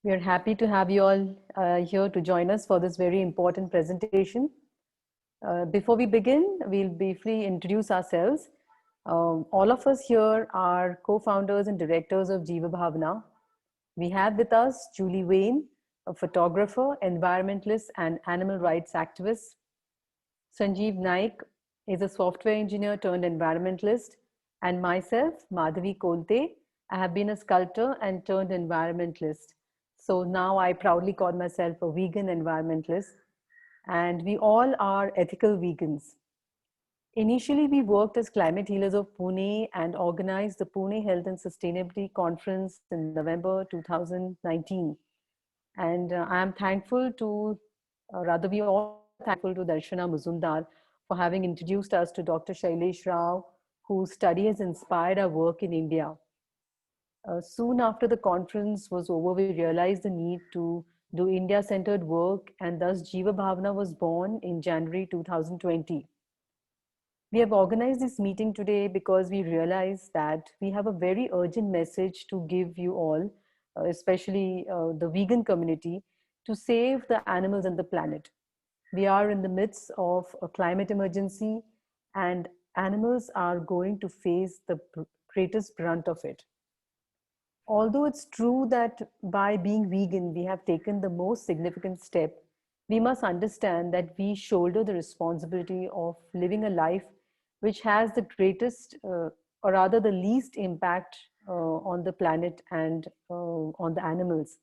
We are happy to have you all here to join us for this very important presentation. Before we begin, we'll briefly introduce ourselves. All of us here are co-founders and directors of Jeeva Bhavana. We have with us Julie Wayne, a photographer, environmentalist, and animal rights activist. Sanjeev Naik is a software engineer turned environmentalist. And myself, Madhavi Kolte, I have been a sculptor and turned environmentalist. So now I proudly call myself a vegan environmentalist. And we all are ethical vegans. Initially, we worked as climate healers of Pune and organized the Pune Health and Sustainability Conference in November 2019. And I am thankful to, rather we all thankful to Darshana Muzumdar for having introduced us to Dr. Shailesh Rao, whose study has inspired our work in India. Soon after the conference was over, we realized the need to do India-centered work, and thus Jeeva Bhavana was born in January 2020. We have organized this meeting today because we realize that we have a very urgent message to give you all, especially the vegan community, to save the animals and the planet. We are in the midst of a climate emergency, and animals are going to face the greatest brunt of it. Although it's true that by being vegan, we have taken the most significant step, we must understand that we shoulder the responsibility of living a life which has the greatest, or rather the least impact on the planet and on the animals.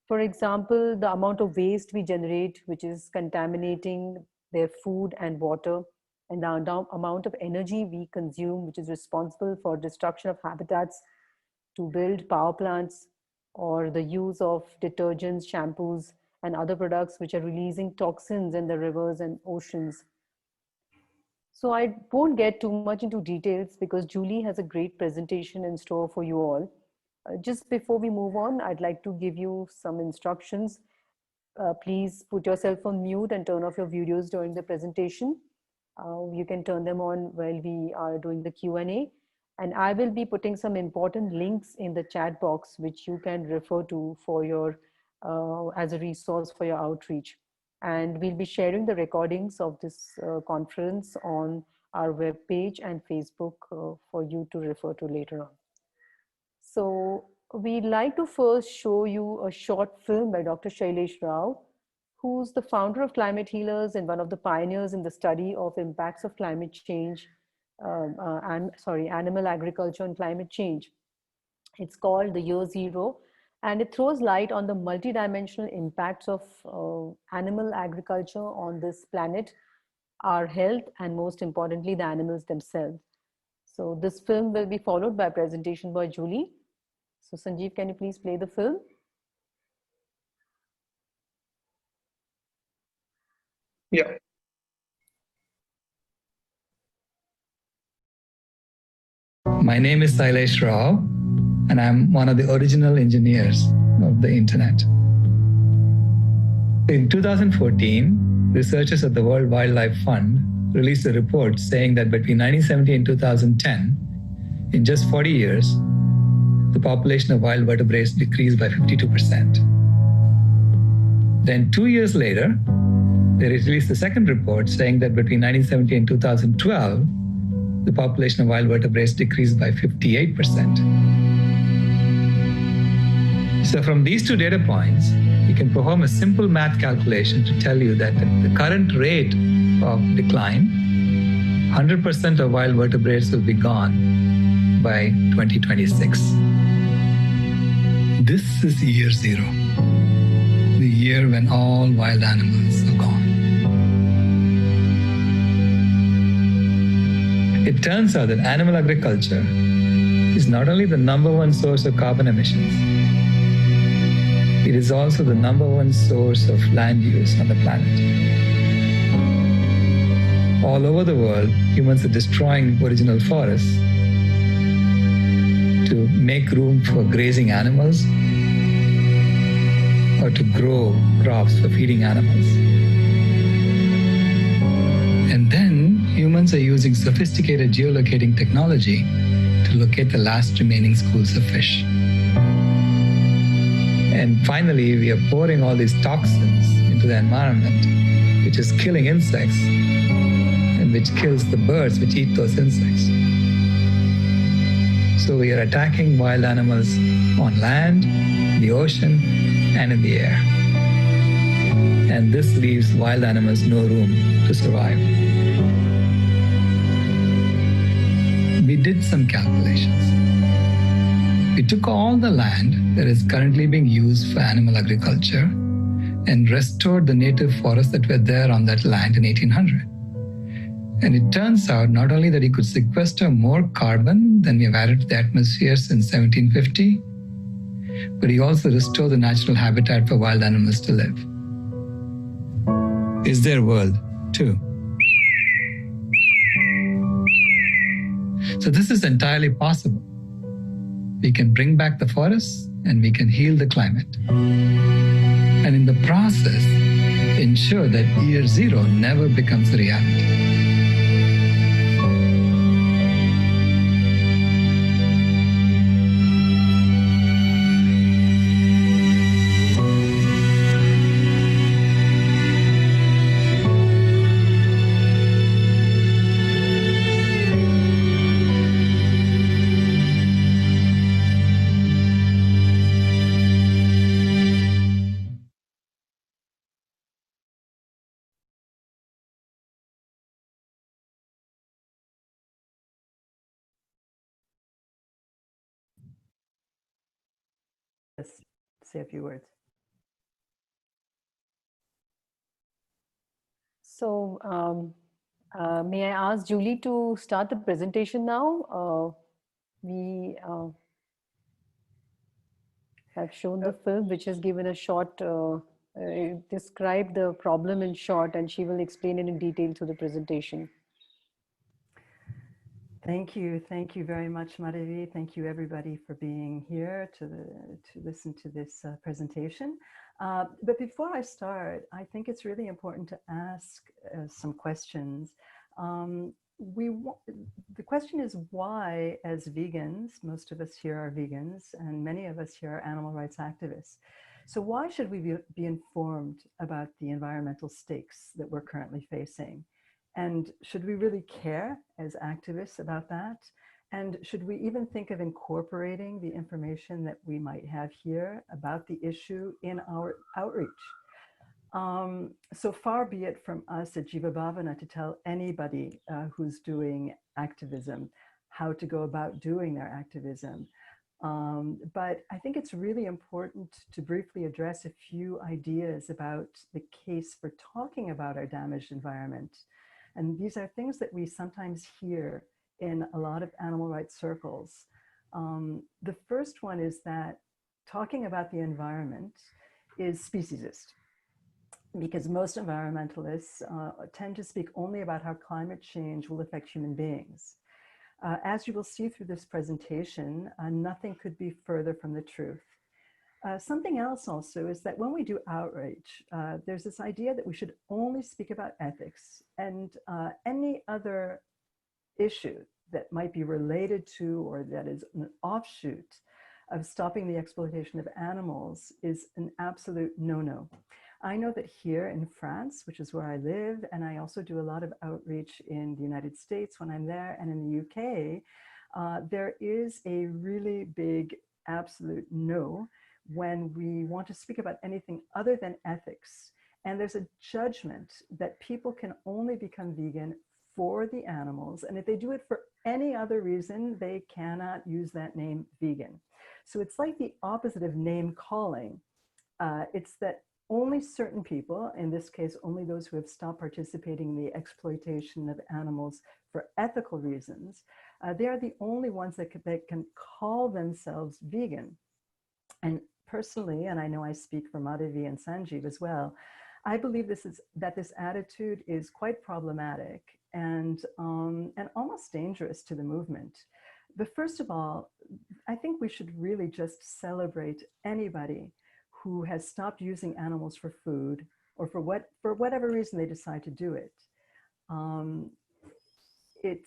For example, the amount of waste we generate, which is contaminating their food and water, and the amount of energy we consume, which is responsible for destruction of habitats to build power plants, or the use of detergents, shampoos, and other products which are releasing toxins in the rivers and oceans. So I won't get too much into details because Julie has a great presentation in store for you all. Just before we move on, I'd like to give you some instructions. Please put yourself on mute and turn off your videos during the presentation. You can turn them on while we are doing the Q&A. And I will be putting some important links in the chat box, which you can refer to for your, as a resource for your outreach. And we'll be sharing the recordings of this conference on our webpage and Facebook for you to refer to later on. So we'd like to first show you a short film by Dr. Shailesh Rao, who's the founder of Climate Healers and one of the pioneers in the study of impacts of climate change, animal agriculture and climate change. It's called The Year Zero, and it throws light on the multidimensional impacts of animal agriculture on this planet, our health, and most importantly, the animals themselves. So this film will be followed by a presentation by Julie. So Sanjeev, can you please play the film? Yeah. My name is Shailesh Rao, and I'm one of the original engineers of the internet. In 2014, researchers at the World Wildlife Fund released a report saying that between 1970 and 2010, in just 40 years, the population of wild vertebrates decreased by 52%. Then 2 years later, they released the second report saying that between 1970 and 2012, the population of wild vertebrates decreased by 58%. So from these two data points, you can perform a simple math calculation to tell you that at the current rate of decline, 100% of wild vertebrates will be gone by 2026. This is year zero, the year when all wild animals are gone. It turns out that animal agriculture is not only the #1 source of carbon emissions, it is also the #1 source of land use on the planet. All over the world, humans are destroying original forests to make room for grazing animals or to grow crops for feeding animals. And then humans are using sophisticated geolocating technology to locate the last remaining schools of fish. And finally, we are pouring all these toxins into the environment, which is killing insects and which kills the birds which eat those insects. So we are attacking wild animals on land, the ocean, and in the air. And this leaves wild animals no room to survive. We did some calculations. We took all the land that is currently being used for animal agriculture and restored the native forests that were there on that land in 1800. And it turns out not only that he could sequester more carbon than we have added to the atmosphere since 1750, but he also restored the natural habitat for wild animals to live. Is their world too? So this is entirely possible. We can bring back the forests and we can heal the climate. And in the process, ensure that year zero never becomes a reality. Say a few words. So may I ask Julie to start the presentation now? We have shown the film, which has given a short, describe the problem in short, and she will explain it in detail through the presentation. Thank you very much, Madhavi. Thank you everybody for being here to listen to this presentation. But before I start, I think it's really important to ask some questions. The question is why, as vegans, most of us here are vegans, and many of us here are animal rights activists. So why should we be informed about the environmental stakes that we're currently facing? And should we really care as activists about that? And should we even think of incorporating the information that we might have here about the issue in our outreach? So far be it from us at Jeeva Bhavana to tell anybody who's doing activism how to go about doing their activism. But I think it's really important to briefly address a few ideas about the case for talking about our damaged environment. And these are things that we sometimes hear in a lot of animal rights circles. The first one is that talking about the environment is speciesist, because most environmentalists tend to speak only about how climate change will affect human beings. As you will see through this presentation, nothing could be further from the truth. Something else also is that when we do outreach, there's this idea that we should only speak about ethics, and any other issue that might be related to or that is an offshoot of stopping the exploitation of animals is an absolute no-no. I know that here in France, which is where I live, and I also do a lot of outreach in the United States when I'm there, and in the UK, there is a really big absolute no when we want to speak about anything other than ethics. And there's a judgment that people can only become vegan for the animals, and if they do it for any other reason, they cannot use that name vegan. So it's like the opposite of name calling. It's that only certain people, in this case, only those who have stopped participating in the exploitation of animals for ethical reasons, they are the only ones that can call themselves vegan. And personally, and I know I speak for Madhavi and Sanjeev as well, I believe that this attitude is quite problematic and almost dangerous to the movement. But first of all, I think we should really just celebrate anybody who has stopped using animals for food, or for whatever reason they decide to do it. It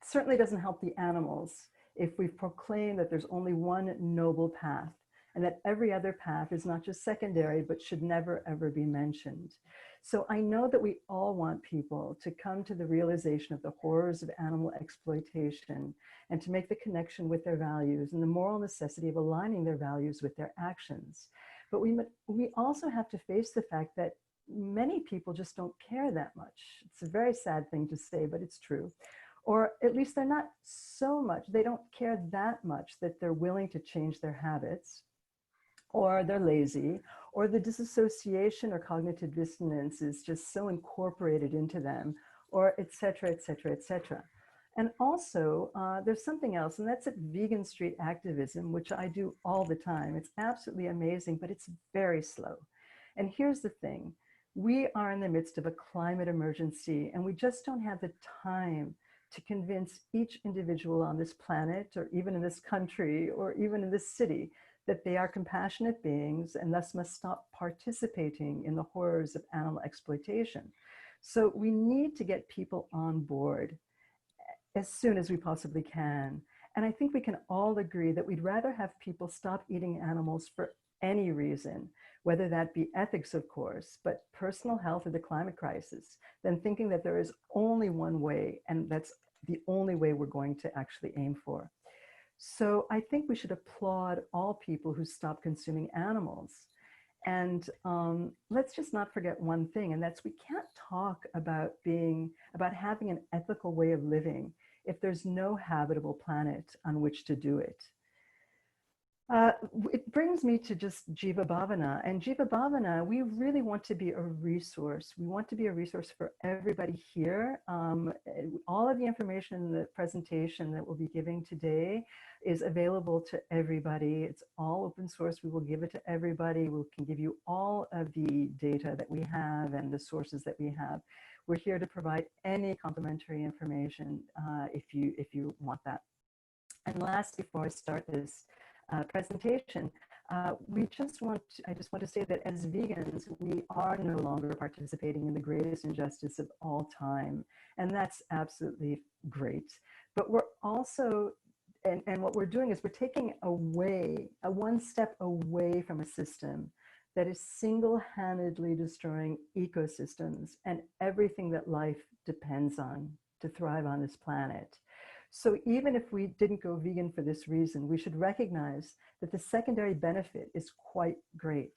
certainly doesn't help the animals if we proclaim that there's only one noble path and that every other path is not just secondary, but should never, ever be mentioned. So I know that we all want people to come to the realization of the horrors of animal exploitation and to make the connection with their values and the moral necessity of aligning their values with their actions. But we also have to face the fact that many people just don't care that much. It's a very sad thing to say, but it's true. Or at least they're not so much, they don't care that much that they're willing to change their habits, or they're lazy, or the disassociation or cognitive dissonance is just so incorporated into them, or et cetera, et cetera, et cetera. And also, there's something else, and that's at vegan street activism, which I do all the time. It's absolutely amazing, but it's very slow. And here's the thing. We are in the midst of a climate emergency, and we just don't have the time to convince each individual on this planet, or even in this country, or even in this city, that they are compassionate beings and thus must stop participating in the horrors of animal exploitation. So we need to get people on board as soon as we possibly can. And I think we can all agree that we'd rather have people stop eating animals for any reason, whether that be ethics, of course, but personal health or the climate crisis, than thinking that there is only one way, and that's the only way we're going to actually aim for. So I think we should applaud all people who stop consuming animals. And let's just not forget one thing, and that's we can't talk about having an ethical way of living if there's no habitable planet on which to do it. It brings me to just Jeeva Bhavana. And Jeeva Bhavana, we really want to be a resource. We want to be a resource for everybody here. All of the information in the presentation that we'll be giving today is available to everybody. It's all open source. We will give it to everybody. We can give you all of the data that we have and the sources that we have. We're here to provide any complementary information if you want that. And last, before I start this presentation, I just want to say that as vegans, we are no longer participating in the greatest injustice of all time, and that's absolutely great. But we're also, and what we're doing is we're taking one step away from a system that is single-handedly destroying ecosystems and everything that life depends on to thrive on this planet. So even if we didn't go vegan for this reason, we should recognize that the secondary benefit is quite great.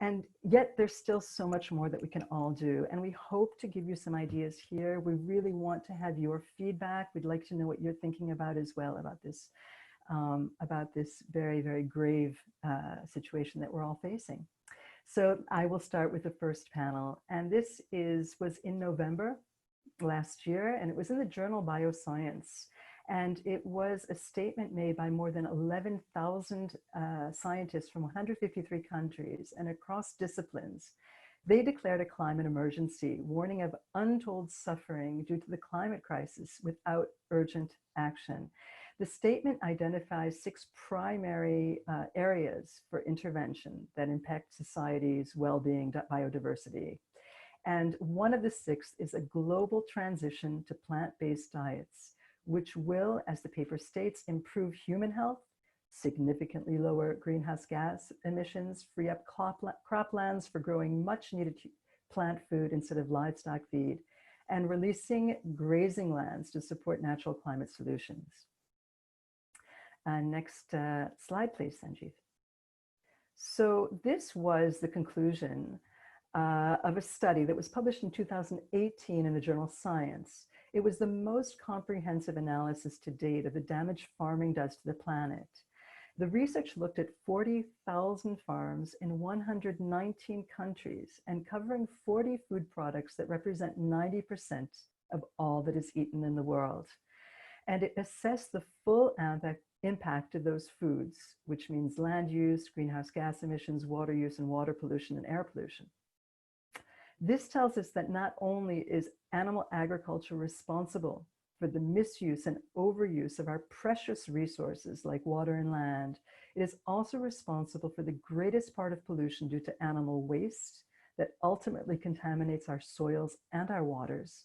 And yet there's still so much more that we can all do. And we hope to give you some ideas here. We really want to have your feedback. We'd like to know what you're thinking about as well about this very, very grave situation that we're all facing. So I will start with the first panel. And this was in November last year, and it was in the journal Bioscience. And it was a statement made by more than 11,000 scientists from 153 countries and across disciplines. They declared a climate emergency, warning of untold suffering due to the climate crisis without urgent action. The statement identifies 6 primary areas for intervention that impact society's well-being, biodiversity. And one of the 6 is a global transition to plant-based diets, which will, as the paper states, improve human health, significantly lower greenhouse gas emissions, free up croplands for growing much needed plant food instead of livestock feed, and releasing grazing lands to support natural climate solutions. Next slide, please, Sanjeev. So this was the conclusion of a study that was published in 2018 in the journal Science. It was the most comprehensive analysis to date of the damage farming does to the planet. The research looked at 40,000 farms in 119 countries and covering 40 food products that represent 90% of all that is eaten in the world. And it assessed the full impact of those foods, which means land use, greenhouse gas emissions, water use, and water pollution and air pollution. This tells us that not only is animal agriculture responsible for the misuse and overuse of our precious resources like water and land, it is also responsible for the greatest part of pollution due to animal waste that ultimately contaminates our soils and our waters,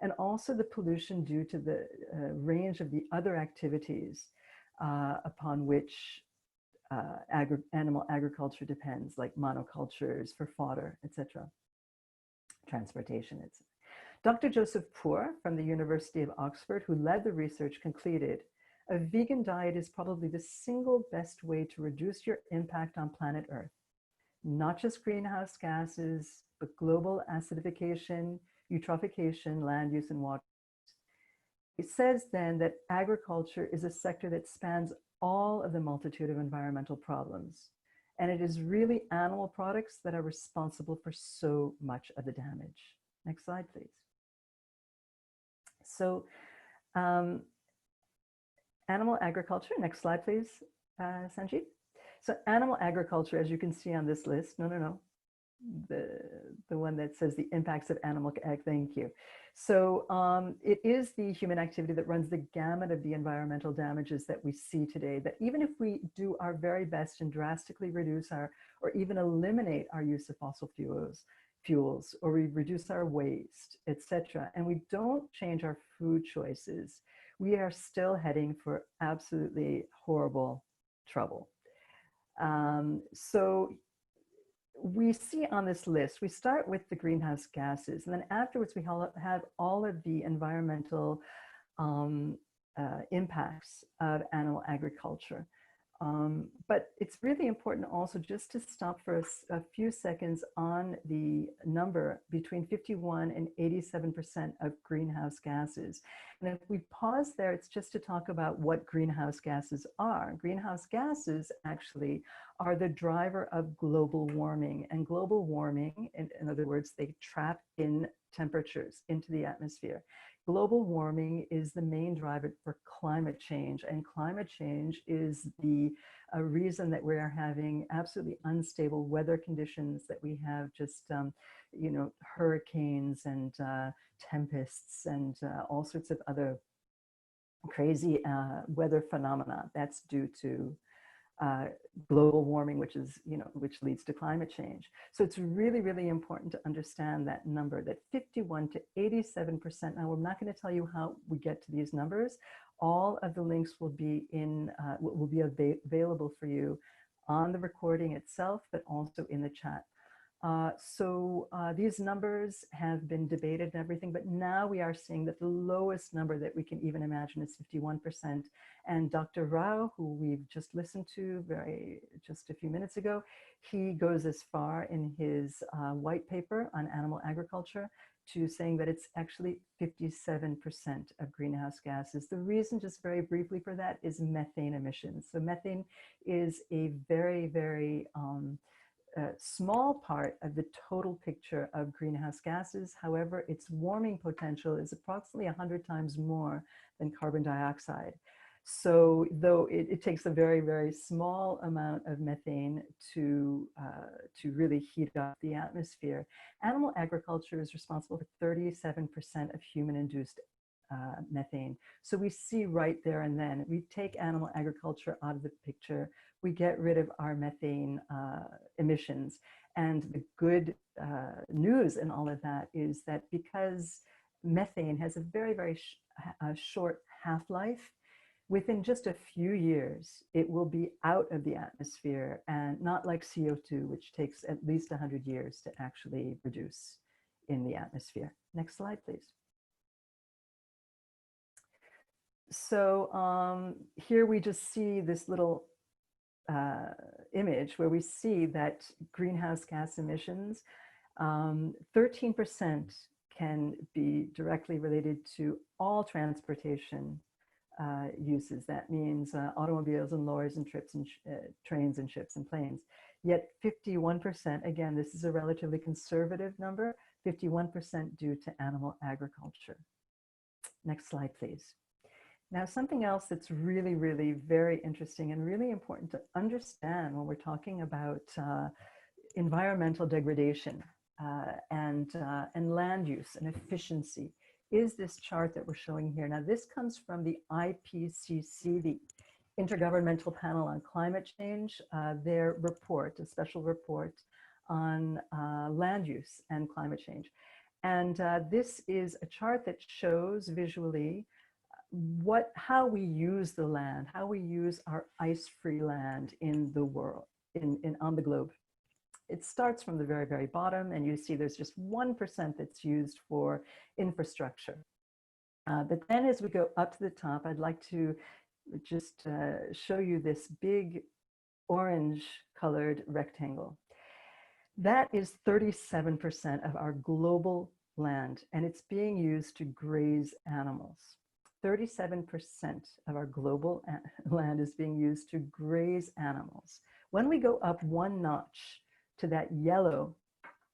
and also the pollution due to the range of the other activities upon which animal agriculture depends, like monocultures for fodder, etc., transportation, etc. Dr. Joseph Poor from the University of Oxford, who led the research, concluded, a vegan diet is probably the single best way to reduce your impact on planet Earth. Not just greenhouse gases, but global acidification, eutrophication, land use, and water. It says then that agriculture is a sector that spans all of the multitude of environmental problems. And it is really animal products that are responsible for so much of the damage. Next slide, please. So, animal agriculture, next slide, please, Sanjeev. So animal agriculture, as you can see on this list, the one that says the impacts of animal ag, thank you. So it is the human activity that runs the gamut of the environmental damages that we see today, that even if we do our very best and drastically reduce or even eliminate our use of fossil fuels, or we reduce our waste, etc., and we don't change our food choices, we are still heading for absolutely horrible trouble. So we see on this list, we start with the greenhouse gases, and then afterwards we have all of the environmental impacts of animal agriculture. But it's really important also just to stop for a few seconds on the number between 51 and 87% of greenhouse gases. And if we pause there, it's just to talk about what greenhouse gases are. Greenhouse gases actually are the driver of global warming. And global warming, in other words, they trap in temperatures into the atmosphere. Global warming is the main driver for climate change, and climate change is the reason that we are having absolutely unstable weather conditions, that we have just, hurricanes and tempests and all sorts of other crazy weather phenomena. That's due to global warming, which leads to climate change. So it's really, really important to understand that number, that 51 to 87%. Now, I'm not going to tell you how we get to these numbers. All of the links will be available for you on the recording itself, but also in the chat. These numbers have been debated and everything, but now we are seeing that the lowest number that we can even imagine is 51%. And Dr. Rao, who we've just listened to just a few minutes ago, he goes as far in his white paper on animal agriculture to saying that it's actually 57% of greenhouse gases. The reason, just very briefly for that, is methane emissions. So methane is a very, very small part of the total picture of greenhouse gases. However, its warming potential is approximately 100 times more than carbon dioxide. So though it takes a very, very small amount of methane to really heat up the atmosphere, animal agriculture is responsible for 37% of human-induced methane. So we see right there and then, we take animal agriculture out of the picture, we get rid of our methane emissions. And the good news in all of that is that because methane has a very, very short half-life, within just a few years, it will be out of the atmosphere, and not like CO2, which takes at least 100 years to actually reduce in the atmosphere. Next slide, please. So here we just see this little image where we see that greenhouse gas emissions, 13% can be directly related to all transportation uses. That means automobiles and lorries and trips and trains and ships and planes. Yet 51%, again, this is a relatively conservative number, 51% due to animal agriculture. Next slide, please. Now, something else that's really, really very interesting and really important to understand when we're talking about environmental degradation and land use and efficiency is this chart that we're showing here. Now, this comes from the IPCC, the Intergovernmental Panel on Climate Change, their report, a special report on land use and climate change. And this is a chart that shows visually how we use the land, how we use our ice-free land in the world, on the globe. It starts from the very, very bottom, and you see there's just 1% that's used for infrastructure. But then as we go up to the top, I'd like to just show you this big orange colored rectangle. That is 37% of our global land, and it's being used to graze animals. 37% of our global land is being used to graze animals. When we go up one notch to that yellow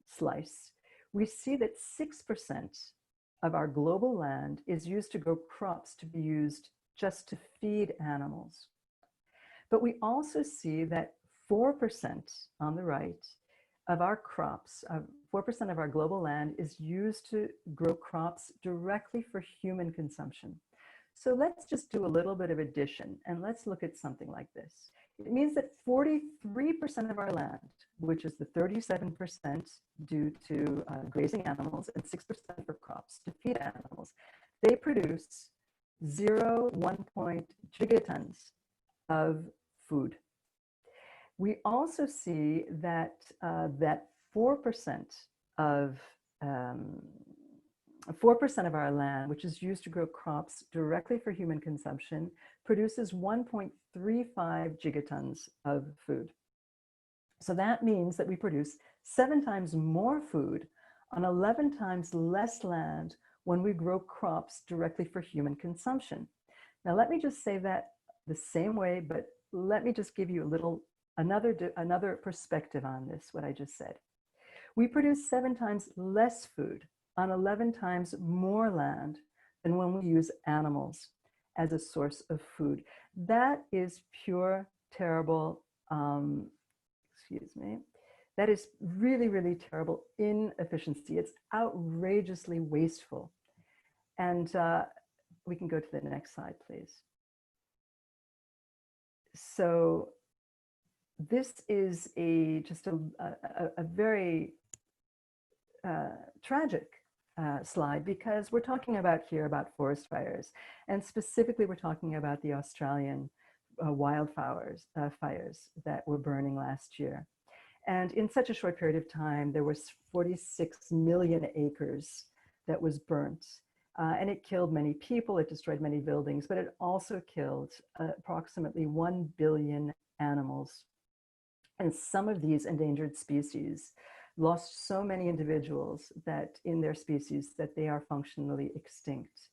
slice, we see that 6% of our global land is used to grow crops to be used just to feed animals. But we also see that 4% on the right of our crops, 4% of our global land is used to grow crops directly for human consumption. So let's just do a little bit of addition, and let's look at something like this. It means that 43% of our land, which is the 37% due to grazing animals and 6% for crops to feed animals, they produce 0.1 gigatons of food. We also see that that 4% of 4% of our land, which is used to grow crops directly for human consumption, produces 1.35 gigatons of food. So that means that we produce 7 times more food on 11 times less land when we grow crops directly for human consumption. Now, let me just say that the same way, but let me just give you another perspective on this, what I just said. We produce 7 times less food on 11 times more land than when we use animals as a source of food. That is pure, terrible, that is really, really terrible inefficiency. It's outrageously wasteful. And we can go to the next slide, please. So this is just a very tragic slide, because we're talking about forest fires, and specifically we're talking about the Australian wildfires fires that were burning last year. And in such a short period of time, there was 46 million acres that was burnt. And it killed many people, it destroyed many buildings, but it also killed approximately 1 billion animals. And some of these endangered species lost so many individuals that in their species that they are functionally extinct.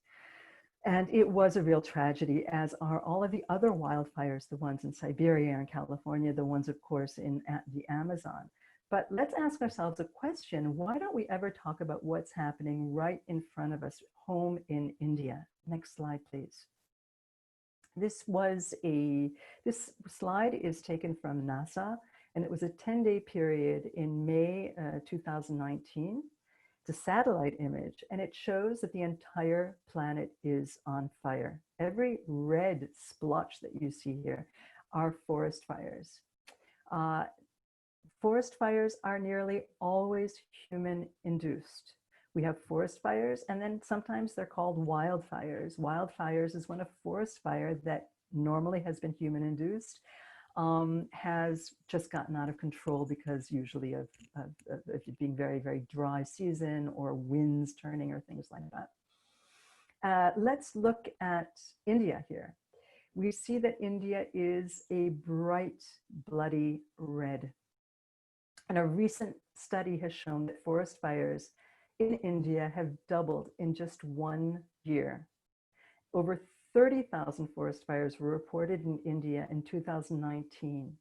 And it was a real tragedy, as are all of the other wildfires, the ones in Siberia and California, the ones, of course, in the Amazon. But let's ask ourselves a question: why don't we ever talk about what's happening right in front of us, home in India? Next slide, please. This slide is taken from NASA, and it was a 10-day period in May 2019. It's a satellite image, and it shows that the entire planet is on fire. Every red splotch that you see here are forest fires. Forest fires are nearly always human-induced. We have forest fires, and then sometimes they're called wildfires. Wildfires is when a forest fire that normally has been human-induced has just gotten out of control because usually of it being very, very dry season or winds turning or things like that. Let's look at India here. We see that India is a bright, bloody red. And a recent study has shown that forest fires in India have doubled in just 1 year. Over 30,000 forest fires were reported in India in 2019.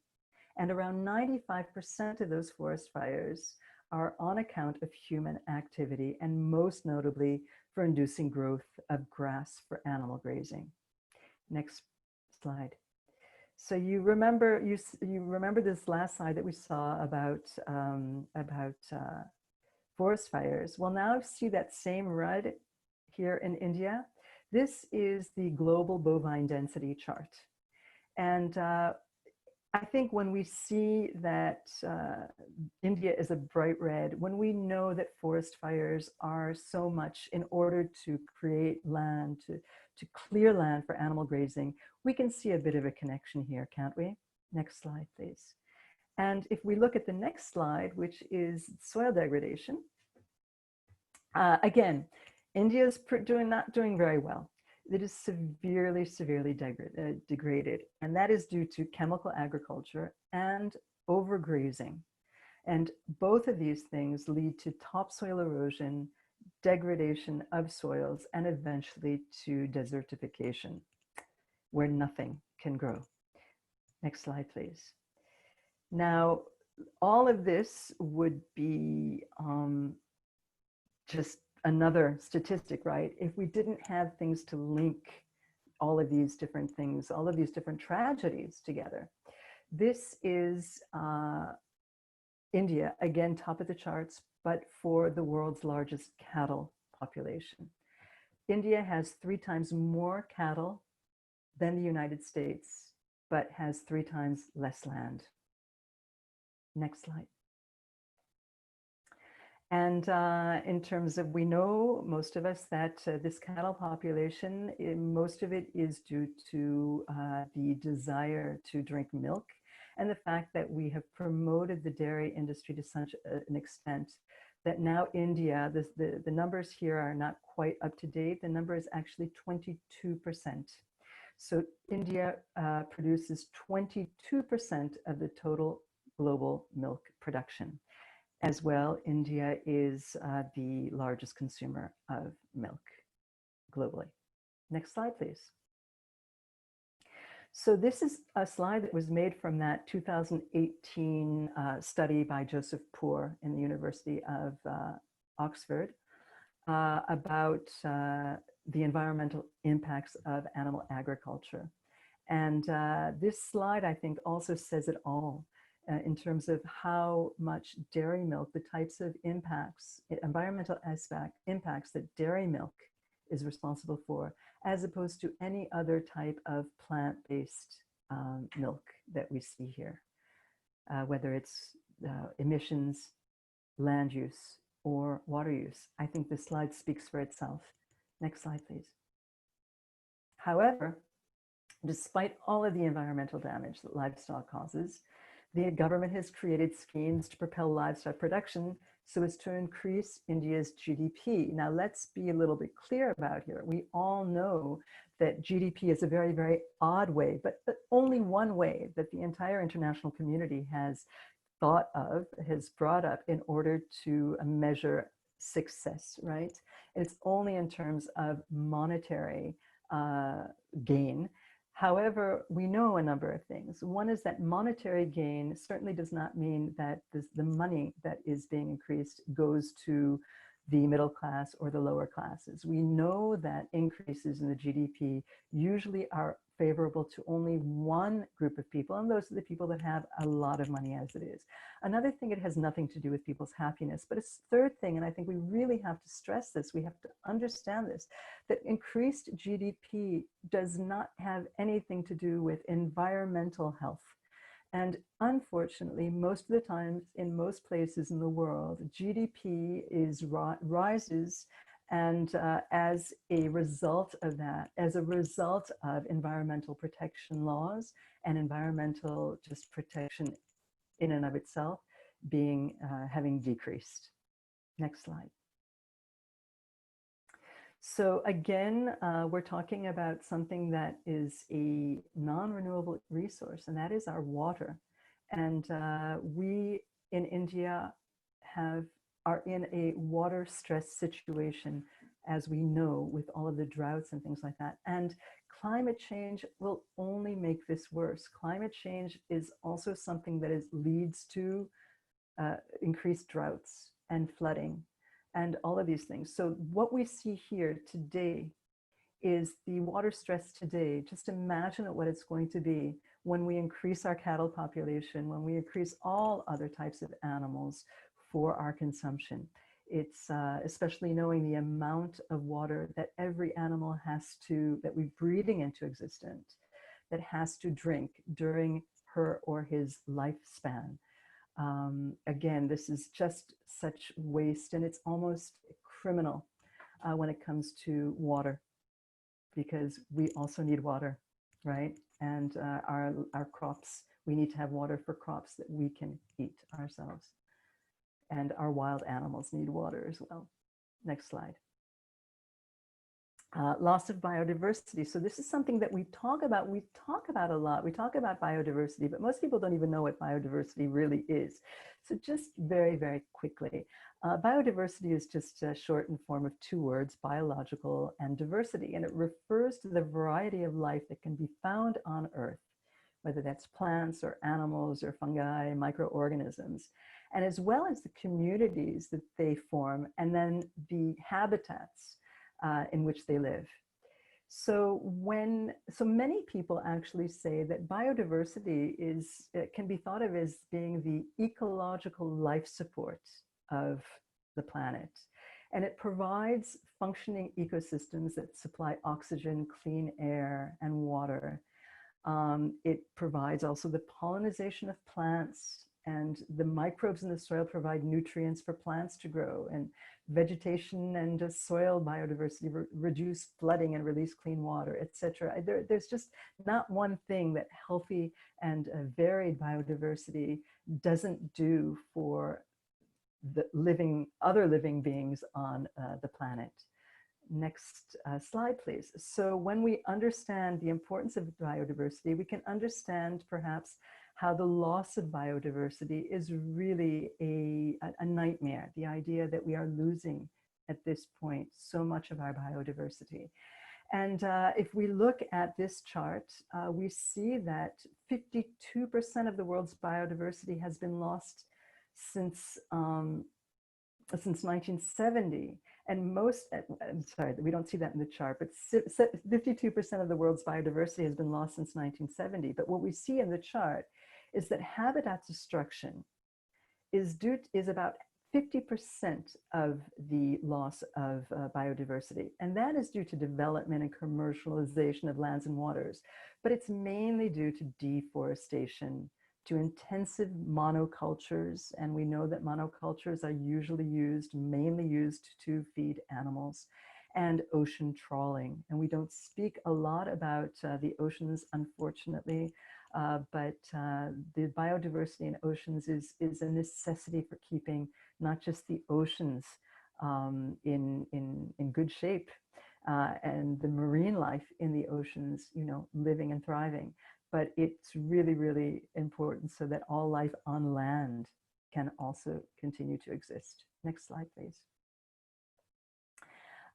And around 95% of those forest fires are on account of human activity, and most notably for inducing growth of grass for animal grazing. Next slide. So you remember this last slide that we saw about forest fires. Well, now see that same red here in India. This is the global bovine density chart. And I think when we see that India is a bright red, when we know that forest fires are so much in order to create land, to clear land for animal grazing, we can see a bit of a connection here, can't we? Next slide, please. And if we look at the next slide, which is soil degradation, again, India is not doing very well. It is severely, severely degraded. And that is due to chemical agriculture and overgrazing. And both of these things lead to topsoil erosion, degradation of soils, and eventually to desertification, where nothing can grow. Next slide, please. Now, all of this would be just another statistic, right? If we didn't have things to link all of these different things, all of these different tragedies together. This is India, again, top of the charts, but for the world's largest cattle population. India has 3 times more cattle than the United States, but has 3 times less land. Next slide. And in terms of, we know, most of us, that this cattle population, most of it is due to the desire to drink milk and the fact that we have promoted the dairy industry to such an extent that now India, the numbers here are not quite up to date. The number is actually 22%. So India produces 22% of the total global milk production. As well, India is the largest consumer of milk globally. Next slide, please. So this is a slide that was made from that 2018 study by Joseph Poor in the University of Oxford about the environmental impacts of animal agriculture. And this slide, I think, also says it all. In terms of how much dairy milk, the types of impacts, environmental impacts that dairy milk is responsible for, as opposed to any other type of plant-based milk that we see here, whether it's emissions, land use, or water use. I think this slide speaks for itself. Next slide, please. However, despite all of the environmental damage that livestock causes, the government has created schemes to propel livestock production so as to increase India's GDP. Now, let's be a little bit clear about here. We all know that GDP is a very, very odd way, but only one way that the entire international community has thought of, has brought up in order to measure success, right? It's only in terms of monetary gain. However, we know a number of things. One is that monetary gain certainly does not mean that the money that is being increased goes to the middle class or the lower classes. We know that increases in the GDP usually are favorable to only one group of people, and those are the people that have a lot of money as it is. Another thing, it has nothing to do with people's happiness, but a third thing, and I think we really have to stress this, we have to understand this, that increased GDP does not have anything to do with environmental health. And unfortunately, most of the times in most places in the world, GDP rises, and as a result of that, as a result of environmental protection laws and environmental just protection in and of itself being having decreased. Next slide. So again, we're talking about something that is a non-renewable resource, and that is our water. And we in India are in a water stress situation, as we know, with all of the droughts and things like that. And climate change will only make this worse. Climate change is also something that leads to increased droughts and flooding and all of these things. So what we see here today is the water stress today. Just imagine what it's going to be when we increase our cattle population, when we increase all other types of animals for our consumption. It's especially knowing the amount of water that every animal has to, that we're breathing into existence, that has to drink during her or his lifespan. Again, this is just such waste, and it's almost criminal when it comes to water, because we also need water, right? And our crops, we need to have water for crops that we can eat ourselves. And our wild animals need water as well. Next slide. Loss of biodiversity. So this is something that we talk about a lot. We talk about biodiversity, but most people don't even know what biodiversity really is. So just very, very quickly, biodiversity is just a shortened form of two words, biological and diversity, and it refers to the variety of life that can be found on Earth, whether that's plants or animals or fungi, microorganisms, and as well as the communities that they form, and then the habitats in which they live. So many people actually say that biodiversity can be thought of as being the ecological life support of the planet. And it provides functioning ecosystems that supply oxygen, clean air, and water. It provides also the pollination of plants, and the microbes in the soil provide nutrients for plants to grow, and vegetation and soil biodiversity reduce flooding and release clean water, etc. There's just not one thing that healthy and varied biodiversity doesn't do for the other living beings on the planet. Next slide, please. So when we understand the importance of biodiversity, we can understand perhaps how the loss of biodiversity is really a nightmare. The idea that we are losing at this point so much of our biodiversity. And if we look at this chart, we see that 52% of the world's biodiversity has been lost since 1970. And I'm sorry, we don't see that in the chart, but 52% of the world's biodiversity has been lost since 1970. But what we see in the chart is that habitat destruction is about 50% of the loss of biodiversity. And that is due to development and commercialization of lands and waters. But it's mainly due to deforestation, to intensive monocultures, and we know that monocultures are mainly used to feed animals, and ocean trawling. And we don't speak a lot about the oceans, unfortunately, but the biodiversity in oceans is a necessity for keeping not just the oceans in good shape, and the marine life in the oceans, living and thriving, but it's really, really important so that all life on land can also continue to exist. Next slide, please.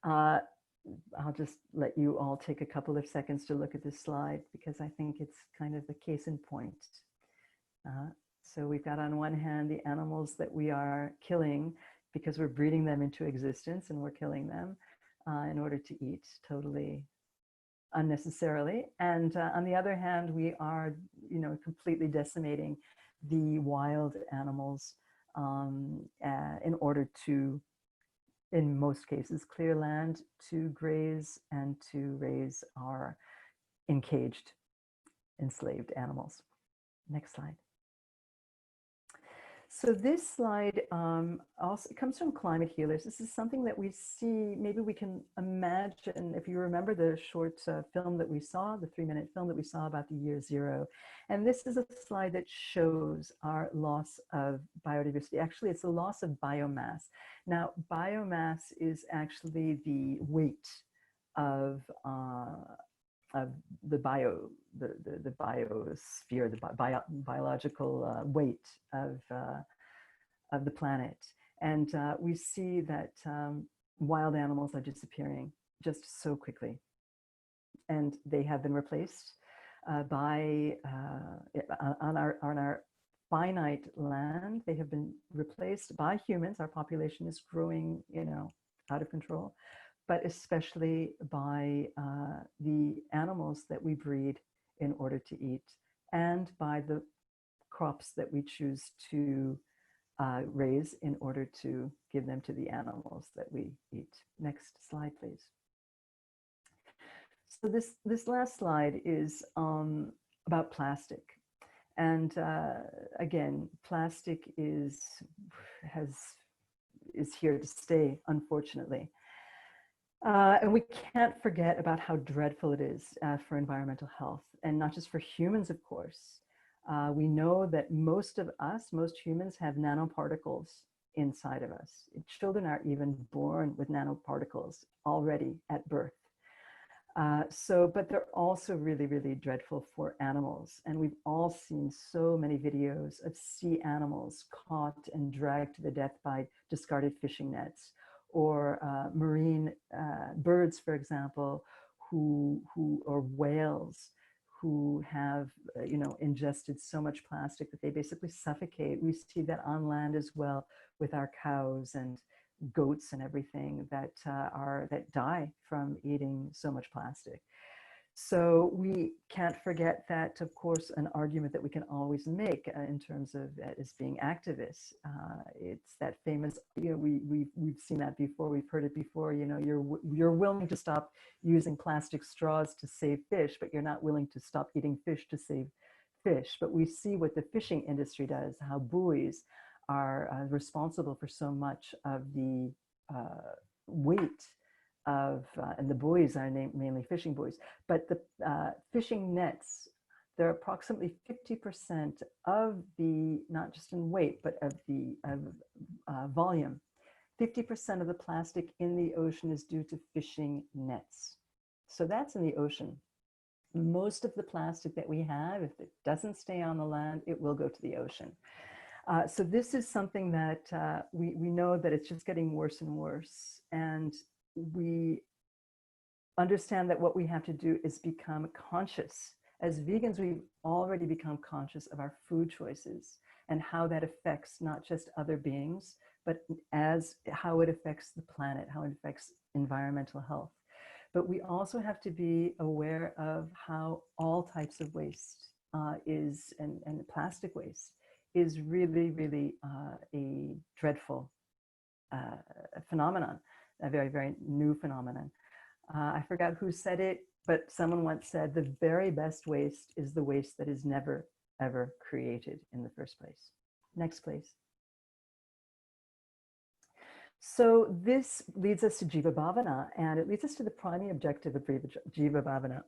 I'll just let you all take a couple of seconds to look at this slide, because I think it's kind of the case in point. So we've got on one hand the animals that we are killing because we're breeding them into existence, and we're killing them in order to eat totally unnecessarily. And on the other hand, we are, completely decimating the wild animals in order to, in most cases, clear land to graze and to raise our encaged, enslaved animals. Next slide. So this slide also comes from Climate Healers. This is something that we see, maybe we can imagine, if you remember the short film that we saw, the 3-minute film that we saw about the year 0. And this is a slide that shows our loss of biodiversity. Actually, it's a loss of biomass. Now, biomass is actually the weight of the biosphere, the biological weight of the planet. And we see that wild animals are disappearing just so quickly. And they have been replaced on our finite land. They have been replaced by humans. Our population is growing, out of control, but especially by the animals that we breed in order to eat, and by the crops that we choose to raise in order to give them to the animals that we eat. Next slide, please. So this last slide is about plastic. And again, plastic is here to stay, unfortunately. And we can't forget about how dreadful it is for environmental health, and not just for humans, of course. We know that most humans have nanoparticles inside of us. Children are even born with nanoparticles already at birth. But they're also really, really dreadful for animals. And we've all seen so many videos of sea animals caught and dragged to their death by discarded fishing nets, or marine birds, for example, or whales who have, ingested so much plastic that they basically suffocate. We see that on land as well with our cows and goats and everything that die from eating so much plastic. So we can't forget that, of course, an argument that we can always make in terms of as being activists. It's that famous, we've seen that before, we've heard it before, you're willing to stop using plastic straws to save fish, but you're not willing to stop eating fish to save fish. But we see what the fishing industry does, how buoys are responsible for so much of the weight of, and the buoys are mainly fishing buoys, but the fishing nets, they're approximately 50% of the, not just in weight, but of the volume. 50% of the plastic in the ocean is due to fishing nets. So that's in the ocean. Most of the plastic that we have, if it doesn't stay on the land, it will go to the ocean. So this is something that we know that it's just getting worse and worse. And we understand that what we have to do is become conscious. As vegans, we've already become conscious of our food choices and how that affects not just other beings, but how it affects the planet, how it affects environmental health. But we also have to be aware of how all types of waste and plastic waste is really, really a dreadful phenomenon, a very, very new phenomenon. I forgot who said it, but someone once said the very best waste is the waste that is never, ever created in the first place. Next, please. So this leads us to Jeeva Bhavana, and it leads us to the primary objective of Jeeva Bhavana.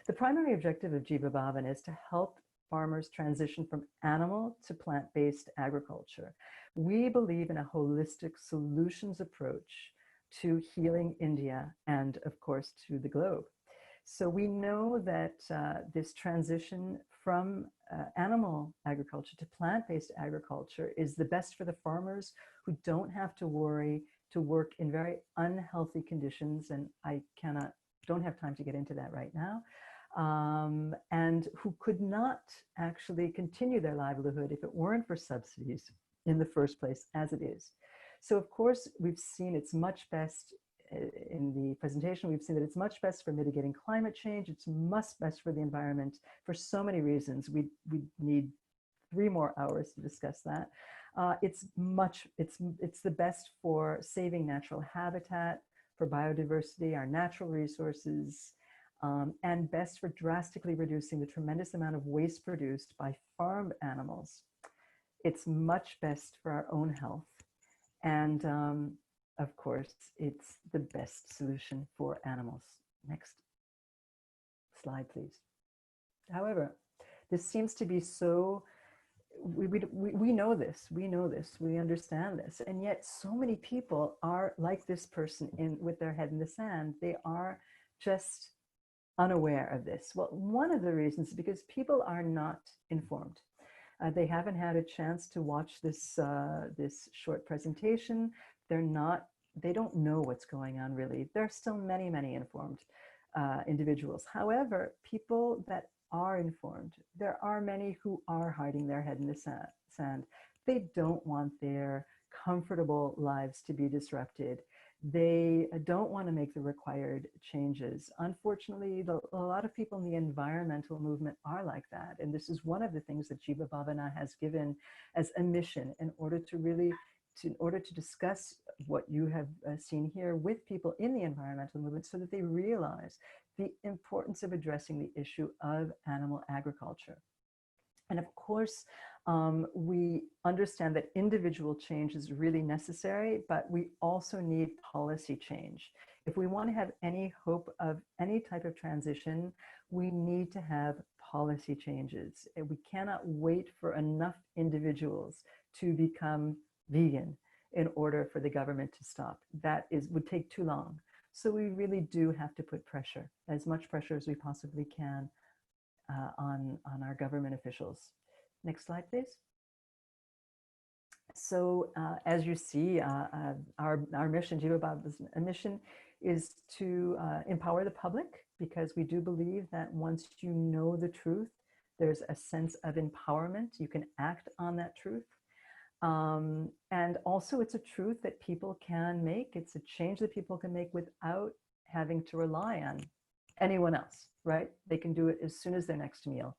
The primary objective of Jeeva Bhavana is to help farmers transition from animal to plant-based agriculture. We believe in a holistic solutions approach to healing India and, of course, to the globe. So we know that this transition from animal agriculture to plant-based agriculture is the best for the farmers who don't have to worry to work in very unhealthy conditions, and I don't have time to get into that right now, and who could not actually continue their livelihood if it weren't for subsidies in the first place, as it is. So of course, we've seen it's much best in the presentation, we've seen that it's much best for mitigating climate change. It's much best for the environment for so many reasons. We need 3 more hours to discuss that. It's the best for saving natural habitat, for biodiversity, our natural resources, and best for drastically reducing the tremendous amount of waste produced by farmed animals. It's much best for our own health. And of course, it's the best solution for animals. Next slide, please. However, this seems to be so, we know this, we understand this, and yet so many people are like this person with their head in the sand. They are just unaware of this. Well, one of the reasons is because people are not informed. They haven't had a chance to watch this short presentation. They don't know what's going on really. There are still many, many informed individuals. However, people that are informed, there are many who are hiding their head in the sand. They don't want their comfortable lives to be disrupted. They don't want to make the required changes. Unfortunately, a lot of people in the environmental movement are like that. And this is one of the things that Jeeva Bhavana has given as a mission in order to discuss what you have seen here with people in the environmental movement, so that they realize the importance of addressing the issue of animal agriculture. And of course, we understand that individual change is really necessary, but we also need policy change. If we want to have any hope of any type of transition, we need to have policy changes. And we cannot wait for enough individuals to become vegan in order for the government to stop. That would take too long. So we really do have to put pressure, as much pressure as we possibly can, on our government officials. Next slide, please. So as you see, our mission, Jeeva Bhavana's mission, is to empower the public, because we do believe that once you know the truth, there's a sense of empowerment. You can act on that truth. And also it's a truth that people can make. It's a change that people can make without having to rely on anyone else, right? They can do it as soon as their next meal.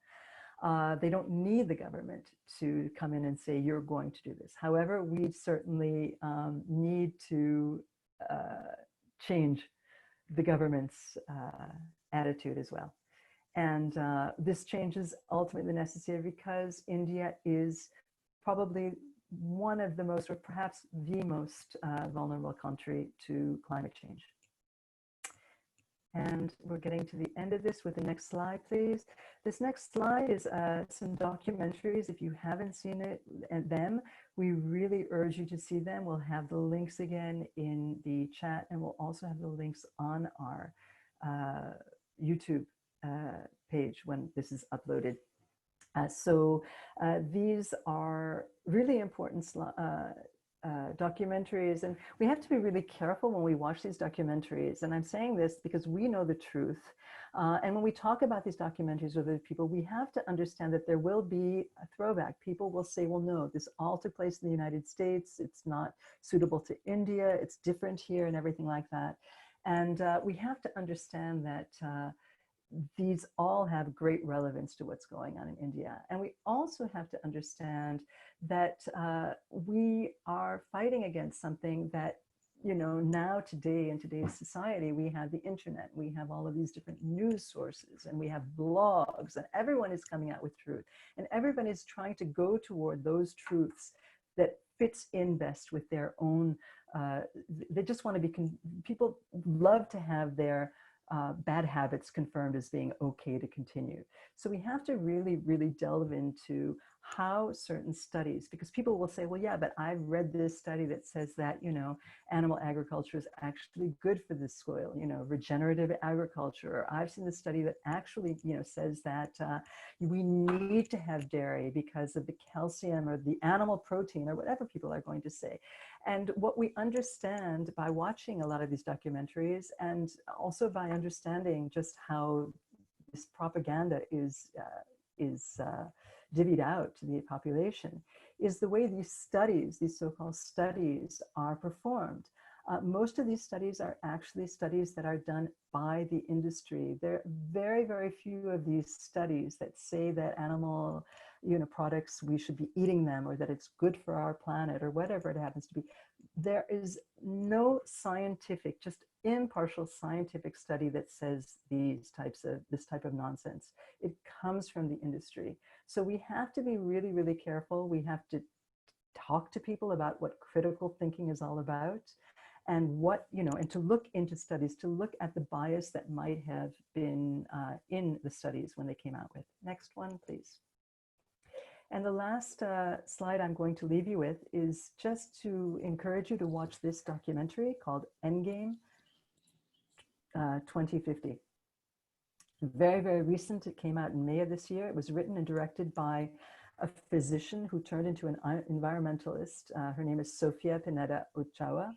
They don't need the government to come in and say, you're going to do this. However, we certainly need to change the government's attitude as well. And this change is ultimately necessary because India is probably one of the most, or perhaps the most vulnerable country to climate change. And we're getting to the end of this with the next slide, please. This next slide is some documentaries. If you haven't seen them, we really urge you to see them. We'll have the links again in the chat, and we'll also have the links on our YouTube page when this is uploaded. So these are really important documentaries, and we have to be really careful when we watch these documentaries. And I'm saying this because we know the truth. And when we talk about these documentaries with other people, we have to understand that there will be a throwback. People will say, well, no, this all took place in the United States. It's not suitable to India. It's different here and everything like that. And we have to understand that these all have great relevance to what's going on in India. And we also have to understand that we are fighting against something that, you know, now today in today's society, we have the internet, we have all of these different news sources, and we have blogs, and everyone is coming out with truth. And everyone is trying to go toward those truths that fits in best with their own, they just want to be, people love to have their bad habits confirmed as being okay to continue. So we have to really, really delve into how certain studies, because people will say, well, yeah, but I've read this study that says that, you know, animal agriculture is actually good for the soil, you know, regenerative agriculture. Or I've seen the study that actually, you know, says that we need to have dairy because of the calcium or the animal protein or whatever people are going to say. And what we understand by watching a lot of these documentaries, and also by understanding just how this propaganda is divvied out to the population, is the way these studies, these so-called studies, are performed. Most of these studies are actually studies that are done by the industry. There are very, very few of these studies that say that animal, you know, products, we should be eating them, or that it's good for our planet, or whatever it happens to be. There is no scientific, just impartial scientific study that says this type of nonsense. It comes from the industry. So we have to be really, really careful. We have to talk to people about what critical thinking is all about, and what, you know, and to look into studies, to look at the bias that might have been in the studies when they came out with. Next one, please. And the last slide I'm going to leave you with is just to encourage you to watch this documentary called Endgame 2050. Very, very recent. It came out in May of this year. It was written and directed by a physician who turned into an environmentalist. Her name is Sofia Pineda Ochoa.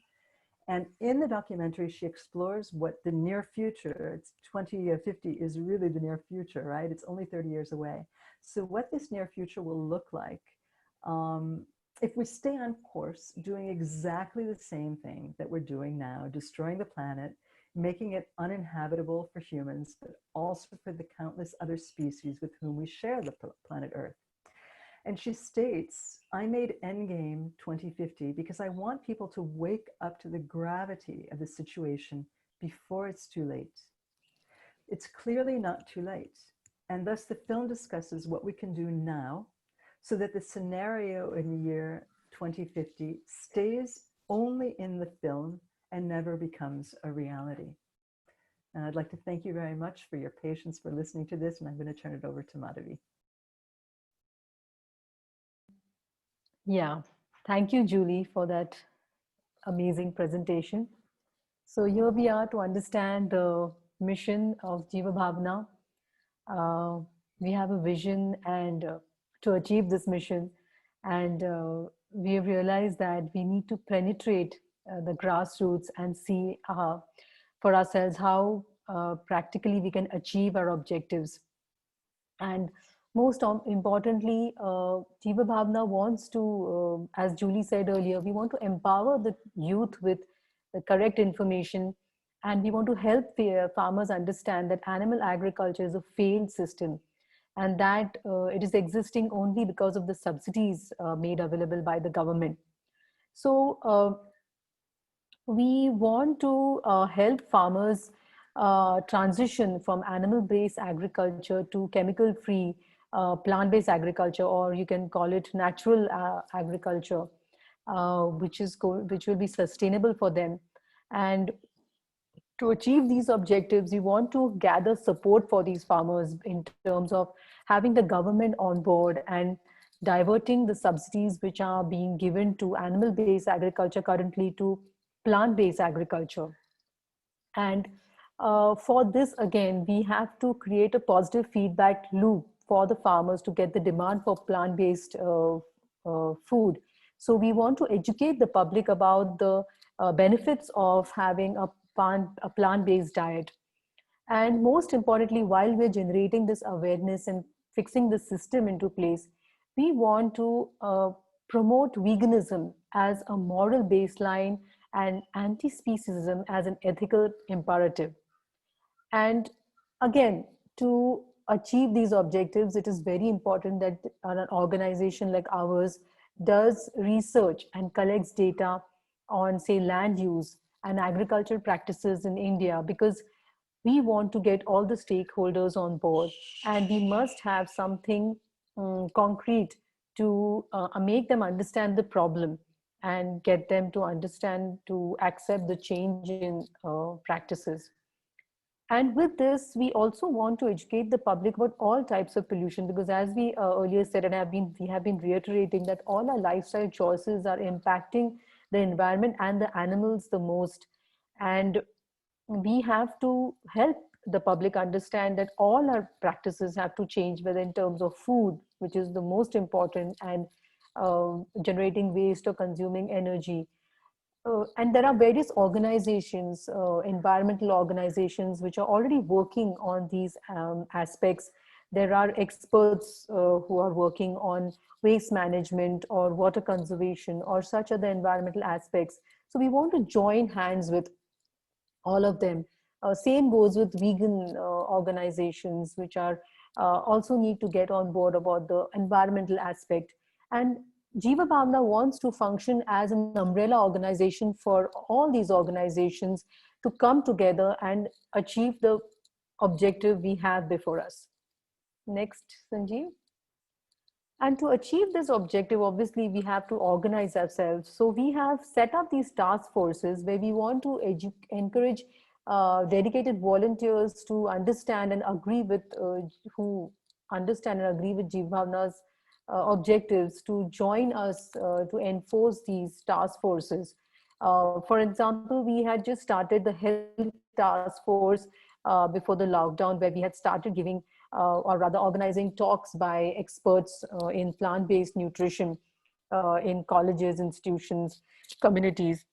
And in the documentary, she explores what the near future, it's 2050 is really the near future, right? It's only 30 years away. So what this near future will look like if we stay on course, doing exactly the same thing that we're doing now, destroying the planet, making it uninhabitable for humans, but also for the countless other species with whom we share the planet Earth. And she states, I made Endgame 2050 because I want people to wake up to the gravity of the situation before it's too late. It's clearly not too late. And thus the film discusses what we can do now so that the scenario in the year 2050 stays only in the film and never becomes a reality. And I'd like to thank you very much for your patience for listening to this, and I'm going to turn it over to Madhavi. Yeah, thank you, Julie, for that amazing presentation. So here we are to understand the mission of Jeeva Bhavana. We have a vision and to achieve this mission, and we have realized that we need to penetrate the grassroots and see for ourselves how practically we can achieve our objectives. And most importantly, Jiva Bhavana wants to, as Julie said earlier, we want to empower the youth with the correct information, and we want to help farmers understand that animal agriculture is a failed system, and that it is existing only because of the subsidies made available by the government. So we want to help farmers transition from animal-based agriculture to chemical-free plant-based agriculture, or you can call it natural agriculture, which will be sustainable for them. And to achieve these objectives, we want to gather support for these farmers in terms of having the government on board and diverting the subsidies which are being given to animal-based agriculture currently to plant-based agriculture. And for this, again, we have to create a positive feedback loop for the farmers to get the demand for plant-based food. So we want to educate the public about the benefits of having a plant-based diet. And most importantly, while we're generating this awareness and fixing the system into place, we want to promote veganism as a moral baseline and anti-speciesism as an ethical imperative. And again, to achieve these objectives, it is very important that an organization like ours does research and collects data on, say, land use and agricultural practices in India, because we want to get all the stakeholders on board, and we must have something concrete to make them understand the problem and get them to understand, to accept the change in practices. And with this, we also want to educate the public about all types of pollution, because as we earlier said, and we have been reiterating that all our lifestyle choices are impacting the environment and the animals the most. And we have to help the public understand that all our practices have to change, whether in terms of food, which is the most important, and generating waste or consuming energy. And there are various organizations, environmental organizations, which are already working on these aspects. There are experts who are working on waste management or water conservation or such other environmental aspects. So we want to join hands with all of them. Same goes with vegan organizations, which are also need to get on board about the environmental aspect. And Jiva Bhavana wants to function as an umbrella organization for all these organizations to come together and achieve the objective we have before us. Next, Sanjeev. And to achieve this objective, obviously, we have to organize ourselves. So we have set up these task forces where we want to encourage dedicated volunteers to understand and agree with, who understand and agree with Jeeva Bhavana's objectives, to join us to enforce these task forces. For example, we had just started the health task force before the lockdown, where we had started giving or rather organizing talks by experts in plant-based nutrition in colleges, institutions, communities.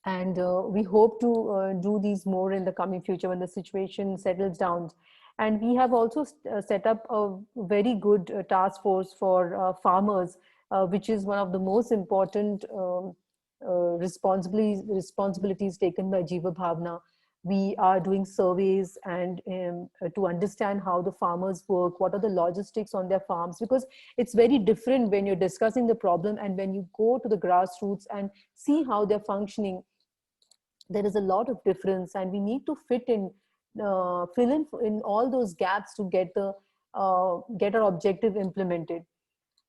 And we hope to do these more in the coming future when the situation settles down. And we have also set up a very good task force for farmers, which is one of the most important responsibilities taken by Jiva Bhavana. We are doing surveys and to understand how the farmers work, what are the logistics on their farms, because it's very different when you're discussing the problem and when you go to the grassroots and see how they're functioning. There is a lot of difference, and we need to fit in fill in all those gaps to get our objective implemented.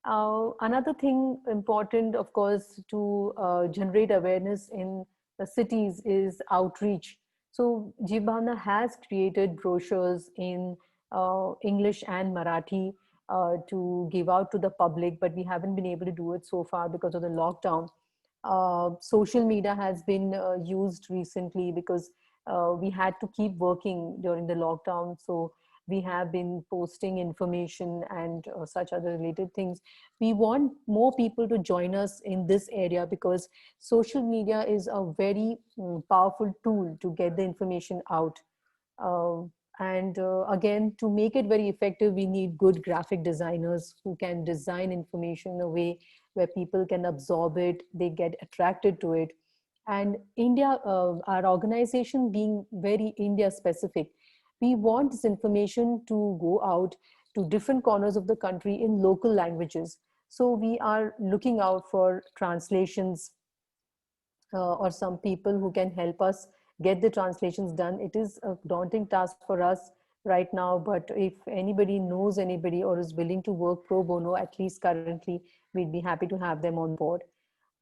Another thing important, of course, to generate awareness in the cities is outreach. So Jivabhan has created brochures in English and Marathi to give out to the public, but we haven't been able to do it so far because of the lockdown. Social media has been used recently because we had to keep working during the lockdown. So we have been posting information and such other related things. We want more people to join us in this area because social media is a very powerful tool to get the information out. Uh, and again, to make it very effective, we need good graphic designers who can design information in a way where people can absorb it, they get attracted to it. And India, our organization being very India specific, we want this information to go out to different corners of the country in local languages. So we are looking out for translations or some people who can help us get the translations done. It is a daunting task for us right now, but if anybody knows anybody or is willing to work pro bono, at least currently, we'd be happy to have them on board.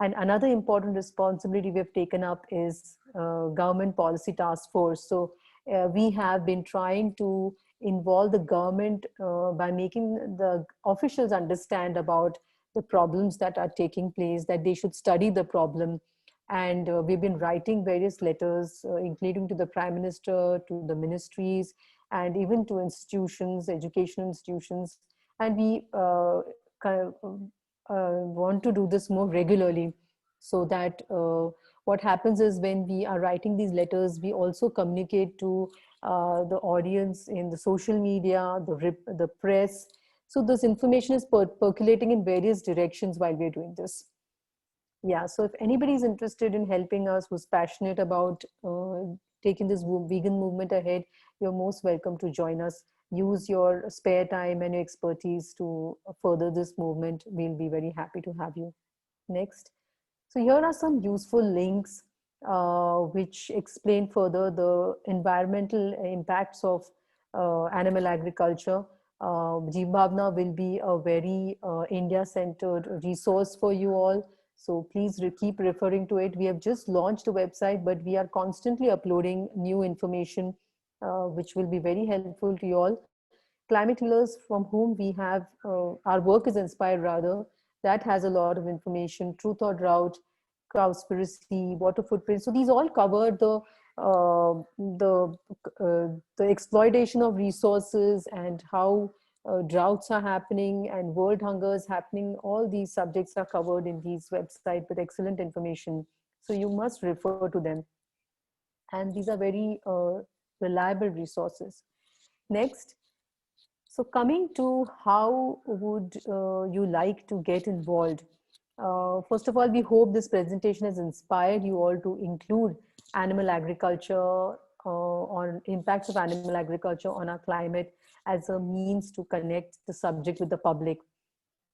And another important responsibility we've taken up is government policy task force. So we have been trying to involve the government by making the officials understand about the problems that are taking place, that they should study the problem. And we've been writing various letters, including to the Prime Minister, to the ministries, and even to institutions, educational institutions. And we kind of, want to do this more regularly, so that what happens is when we are writing these letters, we also communicate to the audience in the social media, the press. So this information is percolating in various directions while we're doing this. Yeah, so if anybody is interested in helping us, who's passionate about taking this vegan movement ahead, you're most welcome to join us. Use your spare time and your expertise to further this movement. We'll be very happy to have you. Next. So here are some useful links which explain further the environmental impacts of animal agriculture. Jeeva Bhavana will be a very India-centered resource for you all. So please keep referring to it. We have just launched a website, but we are constantly uploading new information, which will be very helpful to you all. Climate healers from whom we have, our work is inspired rather, that has a lot of information, truth or drought, cowspiracy, water footprint. So these all cover uh, the, the exploitation of resources and how droughts are happening and world hunger is happening. All these subjects are covered in these websites with excellent information. So you must refer to them. And these are very reliable resources. Next. So coming to how would you like to get involved? First of all, we hope this presentation has inspired you all to include animal agriculture on impacts of animal agriculture on our climate as a means to connect the subject with the public.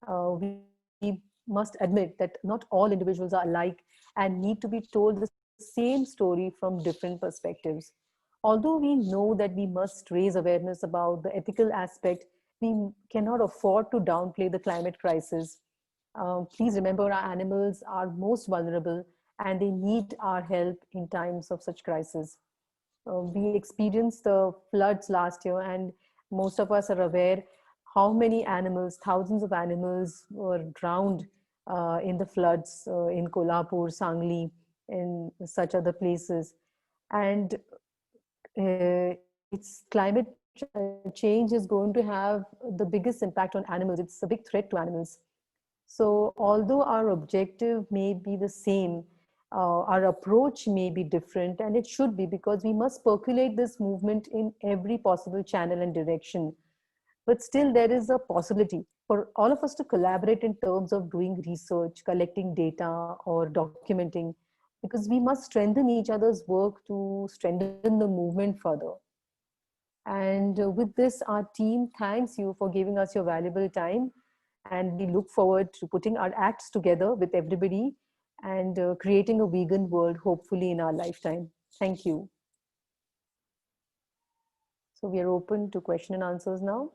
We must admit that not all individuals are alike and need to be told the same story from different perspectives. Although we know that we must raise awareness about the ethical aspect, we cannot afford to downplay the climate crisis. Please remember our animals are most vulnerable and they need our help in times of such crisis. We experienced the floods last year, and most of us are aware how many animals, thousands of animals were drowned in the floods in Kolhapur, Sangli, in such other places. And it's climate change is going to have the biggest impact on animals. It's a big threat to animals. So although our objective may be the same, our approach may be different, and it should be, because we must percolate this movement in every possible channel and direction. But still, there is a possibility for all of us to collaborate in terms of doing research, collecting data, or documenting, because we must strengthen each other's work to strengthen the movement further. And with this, our team thanks you for giving us your valuable time. And we look forward to putting our acts together with everybody and creating a vegan world, hopefully in our lifetime. Thank you. So we are open to question and answers now.